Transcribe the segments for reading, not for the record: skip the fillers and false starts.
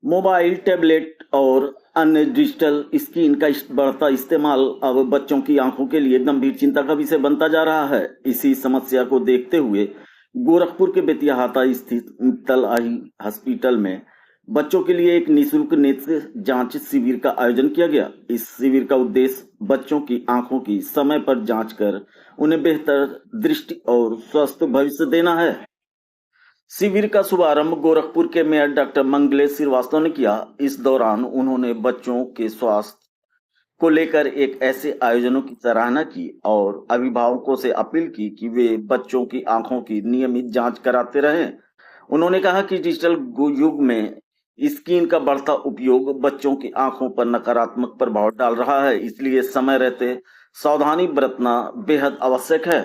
Mobile, tablet और अन्य digital screen का बढ़ता इस्तेमाल अब बच्चों की आंखों के लिए गंभीर चिंता का विषय बनता जा रहा है। इसी समस्या को देखते हुए गोरखपुर के बेतियाहाता स्थित मित्तल आई हॉस्पिटल में बच्चों के लिए एक निःशुल्क नेत्र जांच शिविर का आयोजन किया गया। इस शिविर का उद्देश्य बच्चों की आंखों की समय पर जांच कर उन्हें बेहतर दृष्टि और स्वस्थ भविष्य देना है। शिविर का शुभारंभ गोरखपुर के मेयर डॉक्टर मंगलेश श्रीवास्तव ने किया। इस दौरान उन्होंने बच्चों के स्वास्थ्य को लेकर एक ऐसे आयोजनों की सराहना की और अभिभावकों से अपील की कि वे बच्चों की आंखों की नियमित जांच कराते रहें। उन्होंने कहा कि डिजिटल युग में स्क्रीन का बढ़ता उपयोग बच्चों की आंखों पर नकारात्मक प्रभाव डाल रहा है, इसलिए समय रहते सावधानी बरतना बेहद आवश्यक है।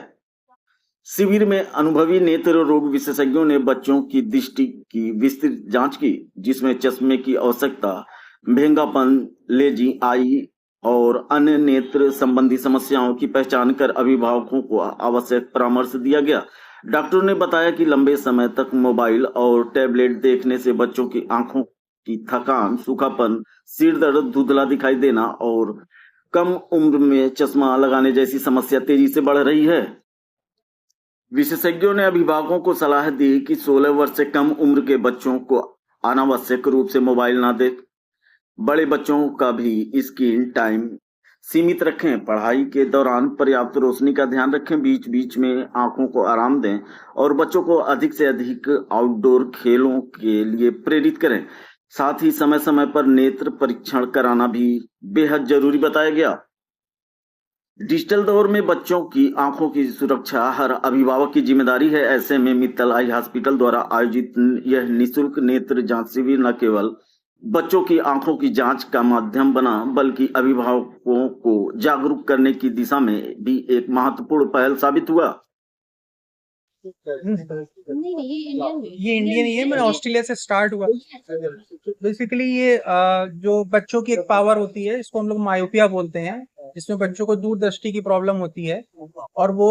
शिविर में अनुभवी नेत्र रोग विशेषज्ञों ने बच्चों की दृष्टि की विस्तृत जांच की, जिसमें चश्मे की आवश्यकता, भेंगापन, लेजी आई और अन्य नेत्र संबंधी समस्याओं की पहचान कर अभिभावकों को आवश्यक परामर्श दिया गया। डॉक्टरों ने बताया कि लंबे समय तक मोबाइल और टैबलेट देखने से बच्चों की आंखों की थकान, सूखापन, सिर दर्द, धुंधला दिखाई देना और कम उम्र में चश्मा लगाने जैसी समस्या तेजी से बढ़ रही है। विशेषज्ञों ने अभिभावकों को सलाह दी कि 16 वर्ष से कम उम्र के बच्चों को अनावश्यक रूप से मोबाइल ना दें। बड़े बच्चों का भी स्क्रीन टाइम सीमित रखें। पढ़ाई के दौरान पर्याप्त रोशनी का ध्यान रखें। बीच बीच में आंखों को आराम दें और बच्चों को अधिक से अधिक आउटडोर खेलों के लिए प्रेरित करें। साथ ही समय समय पर नेत्र परीक्षण कराना भी बेहद जरूरी बताया गया। डिजिटल दौर में बच्चों की आंखों की सुरक्षा हर अभिभावक की जिम्मेदारी है। ऐसे में मित्तल आई हॉस्पिटल द्वारा आयोजित यह निःशुल्क नेत्र जांच शिविर न केवल बच्चों की आंखों की जांच का माध्यम बना, बल्कि अभिभावकों को जागरूक करने की दिशा में भी एक महत्वपूर्ण पहल साबित हुआ। नहीं नहीं, ये इंडियन ही है, मैं ऑस्ट्रेलिया से स्टार्ट हुआ। बेसिकली ये जो बच्चों की एक पावर होती है, इसको हम लोग मायोपिया बोलते हैं, जिसमें बच्चों को दूरदृष्टि की प्रॉब्लम होती है और वो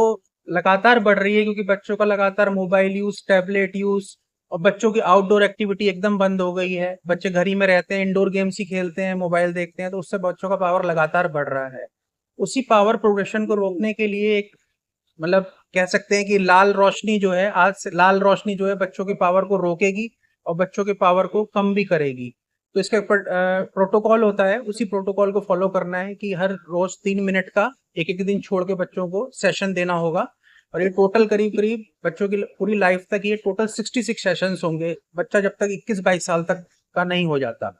लगातार बढ़ रही है क्योंकि बच्चों का लगातार मोबाइल यूज, टैबलेट यूज और बच्चों की आउटडोर एक्टिविटी एकदम बंद हो गई है। बच्चे घर ही में रहते हैं, इंडोर गेम्स ही खेलते हैं, मोबाइल देखते हैं, तो उससे बच्चों का पावर लगातार बढ़ रहा है। उसी पावर प्रोग्रेशन को रोकने के लिए एक मतलब कह सकते हैं कि लाल रोशनी जो है, आज से लाल रोशनी जो है बच्चों की पावर को रोकेगी और बच्चों की पावर को कम भी करेगी। तो इसका प्रोटोकॉल होता है, उसी प्रोटोकॉल को फॉलो करना है कि हर रोज 3 मिनट का एक एक दिन छोड़ के बच्चों को सेशन देना होगा। और ये टोटल करीब करीब बच्चों की पूरी लाइफ तक ये टोटल 66 सेशंस होंगे, बच्चा जब तक 21-22 साल तक का नहीं हो जाता।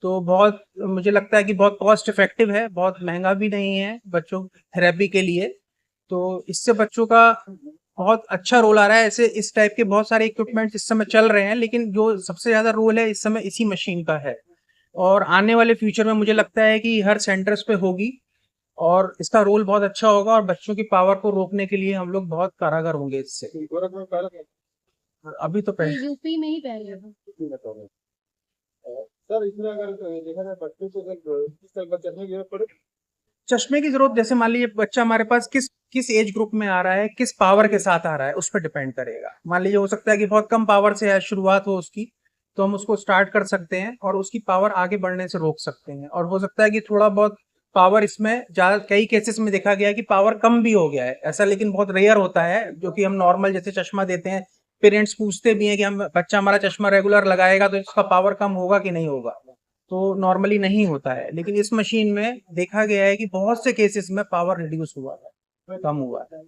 तो बहुत मुझे लगता है कि बहुत कॉस्ट इफेक्टिव है, बहुत महंगा भी नहीं है बच्चों थेरेपी के लिए। तो इससे बच्चों का बहुत अच्छा रोल आ रहा है। ऐसे इस टाइप के बहुत सारे इक्विपमेंट्स इस समय चल रहे हैं, लेकिन जो सबसे ज्यादा रोल है इस समय इसी मशीन का है और आने वाले फ्यूचर में मुझे लगता है कि हर सेंटर्स पे होगी और इसका रोल बहुत अच्छा होगा और बच्चों की पावर को रोकने के लिए हम लोग बहुत कारागर होंगे इससे। अभी तो पहले यूपी में ही पहले था। सर, इसमें अगर देखा जाए बच्चों को अगर किस तरह का चश्मे की जरूरत पड़े, चश्मे की जरूरत जैसे मान लीजिए बच्चा हमारे पास किस एज ग्रुप में आ रहा है, किस पावर के साथ आ रहा है, उस पर डिपेंड करेगा। मान लीजिए हो सकता है कि बहुत कम पावर से है, शुरुआत हो उसकी, तो हम उसको स्टार्ट कर सकते हैं और उसकी पावर आगे बढ़ने से रोक सकते हैं। और हो सकता है कि थोड़ा बहुत पावर इसमें ज्यादा, कई केसेस में देखा गया है कि पावर कम भी हो गया है ऐसा, लेकिन बहुत रेयर होता है। जो कि हम नॉर्मल जैसे चश्मा देते हैं, पेरेंट्स पूछते भी हैं कि हम बच्चा हमारा चश्मा रेगुलर लगाएगा तो इसका पावर कम होगा कि नहीं होगा, तो नॉर्मली नहीं होता है। लेकिन इस मशीन में देखा गया है कि बहुत से केसेस में पावर रिड्यूस हुआ है, कम हुआ है।